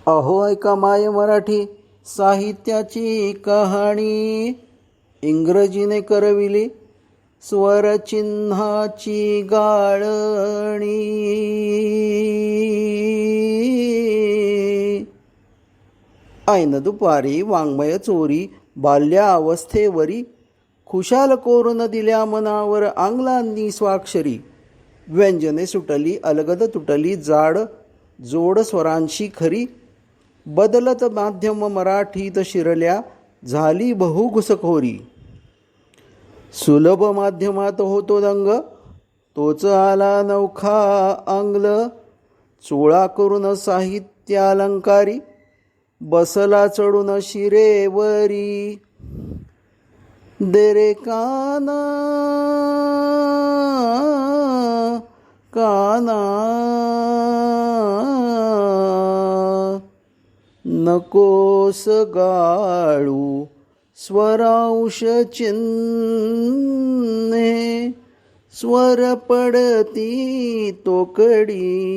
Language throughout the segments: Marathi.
अहो ऐका माय मराठी साहित्याची कहाणी. इंग्रजीने करविली स्वरचिन्हाची गाळणी. ऐन दुपारी वाङ्मय चोरी बाल्या अवस्थेवरी, खुशाल कोरून दिल्या मनावर आंग्लांनी स्वाक्षरी. व्यंजने सुटली अलगद तुटली जाड जोड स्वरांशी खरी. बदलत माध्यम मराठीत शिरल्या झाली बहु घुसखोरी. सुलभ माध्यमात होतो दंग तोच आला नौखा आंग्ल. चोळा करून साहित्यालंकारी बसला चढून शिरेवरी. दे रे काना काना नकोस गाळू स्वरांश चिन्हे. स्वर पडती तोकडी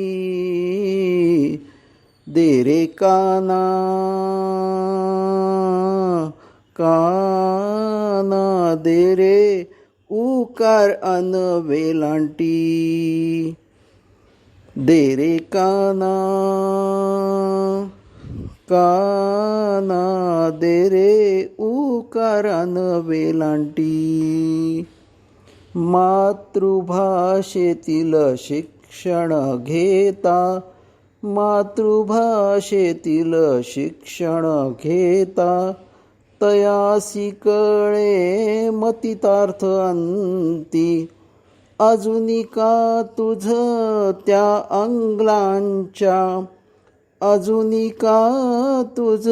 दे रे काना काना दे रे उकार अन वेलांटी. दे रे काना काना दे रे उकार अन वेलांटी. मातृभाषेतील शिक्षण घेता मातृभाषेतील शिक्षण घेता तयासी कळे मतितार्थ अंती. अजुनी का तुझ त्या आंग्लांच्या अजुनी का तुझ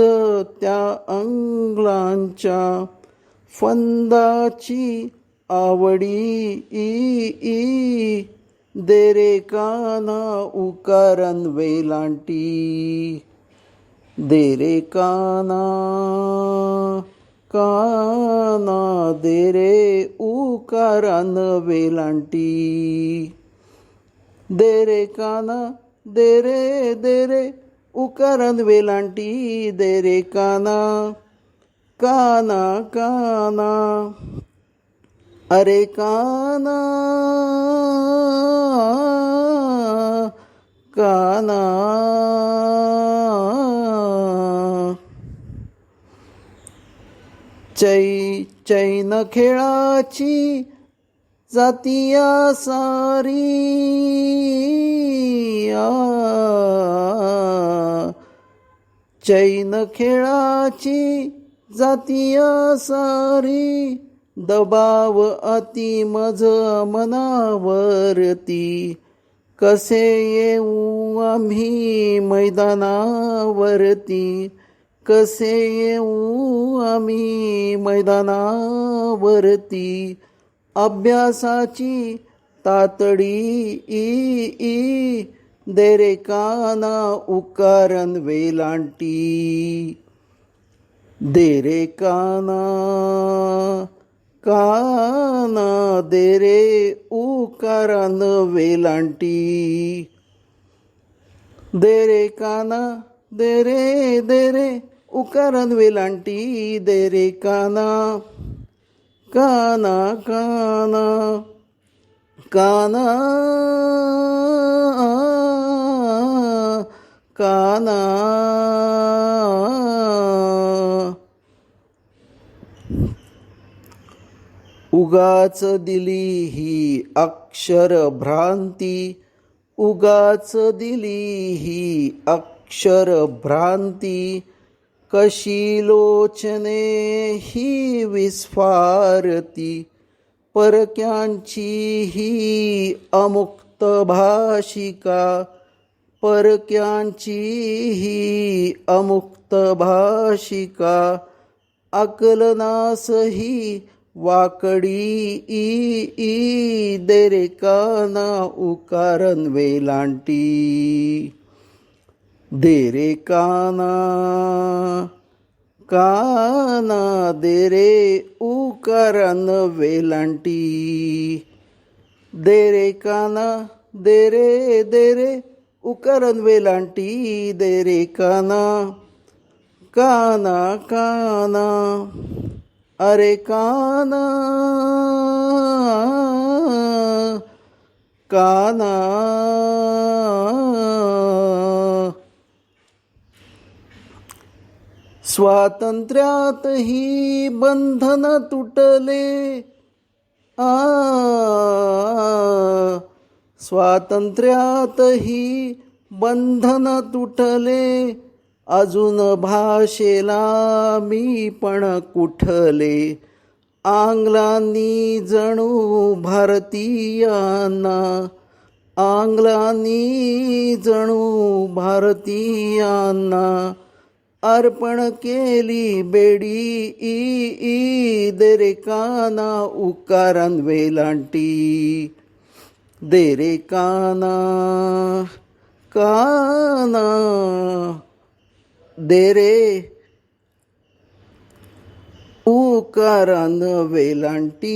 त्या आंग्लांच्या फंदाची आवडी. दे रे काना उकारण वेलांटी. दे रे काना काना दे रे उकारण वेलांटी. दे रे काना दे रे उकारण वेलांटी. दे रे काना काना काना अरे काना काना. चैन खेळाची जातीया सारी. चैन खेळाची जातीया सारी. दबाव अति मज मनावरती. कसे येऊ आम्ही मैदानावरती. कसे येऊ आम्ही मैदानावरती. अभ्यासाची तातडी दे रे काना उकारण वेलांटी. दे रे काना काना दे रे उकारण वेलांटी. दे रे काना दे रे उकारण वेलांटी. दे रे काना काना काना काना काना. उगाच दिली ही अक्षर भ्रांती. उगाच दिली ही अक्षर भ्रांती. कशी लोचने ही विस्फारती. परक्यांची ही अमुक्त भाषिका. परक्यांची ही अमुक्त भाषिका. आकलनास ही वाकडी दे रे काना उकारण वेलांटी. दे रे काना काना दे रे उकारण वेलांटी. दे रे काना दे रे उकरन वेलांटी दे रे काना काना काना अरे काना काना स्वातंत्र्यातही बंधन तुटले आ स्वातंत्र्यातही बंधन तुटले अजून भाषेला मी पण कुठले आंग्लांनी जणू भारतीयांना आंग्लांनी जणू भारतीयांना अर्पण केली बेडी ई दे रे काना उकारान वेलांटी दे रे काना काना दे रे उकारान वेलांटी